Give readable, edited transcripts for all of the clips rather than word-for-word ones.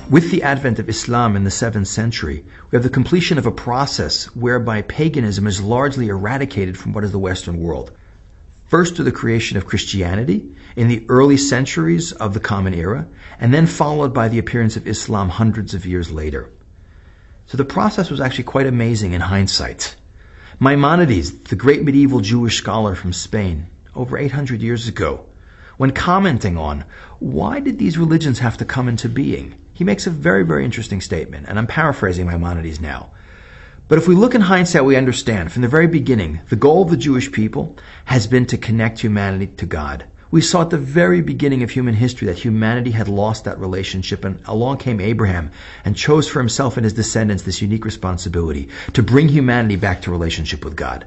With the advent of Islam in the 7th century, we have the completion of a process whereby paganism is largely eradicated from what is the Western world. First through the creation of Christianity in the early centuries of the Common Era, and then followed by the appearance of Islam hundreds of years later. So the process was actually quite amazing in hindsight. Maimonides, the great medieval Jewish scholar from Spain, over 800 years ago, when commenting on why did these religions have to come into being, he makes a very, very interesting statement, and I'm paraphrasing Maimonides now. But if we look in hindsight, we understand from the very beginning, the goal of the Jewish people has been to connect humanity to God. We saw at the very beginning of human history that humanity had lost that relationship, and along came Abraham and chose for himself and his descendants this unique responsibility to bring humanity back to relationship with God.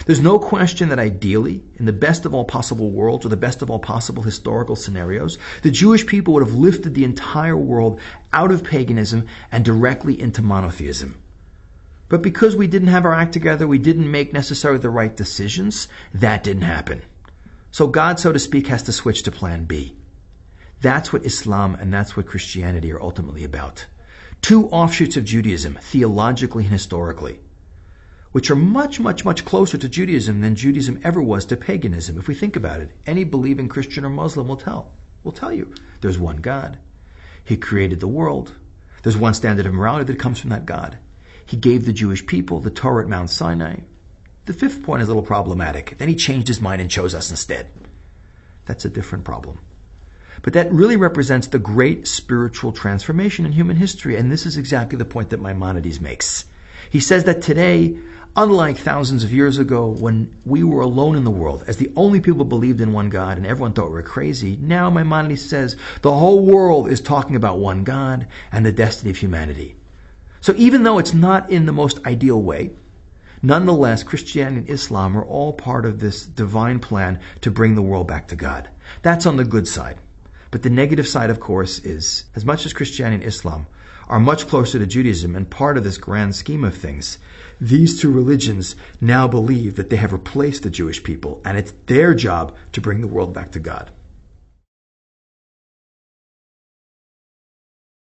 There's no question that ideally, in the best of all possible worlds or the best of all possible historical scenarios, the Jewish people would have lifted the entire world out of paganism and directly into monotheism. But because we didn't have our act together, we didn't make necessarily the right decisions, that didn't happen. So God, so to speak, has to switch to plan B. That's what Islam and that's what Christianity are ultimately about. Two offshoots of Judaism, theologically and historically, which are much, much, much closer to Judaism than Judaism ever was to paganism. If we think about it, any believing Christian or Muslim will tell you there's one God. He created the world. There's one standard of morality that comes from that God. He gave the Jewish people the Torah at Mount Sinai. The fifth point is a little problematic. Then he changed his mind and chose us instead. That's a different problem. But that really represents the great spiritual transformation in human history, and this is exactly the point that Maimonides makes. He says that today, unlike thousands of years ago when we were alone in the world, as the only people who believed in one God and everyone thought we were crazy, now Maimonides says the whole world is talking about one God and the destiny of humanity. So even though it's not in the most ideal way, nonetheless, Christianity and Islam are all part of this divine plan to bring the world back to God. That's on the good side. But the negative side, of course, is as much as Christianity and Islam are much closer to Judaism and part of this grand scheme of things, these two religions now believe that they have replaced the Jewish people, and it's their job to bring the world back to God.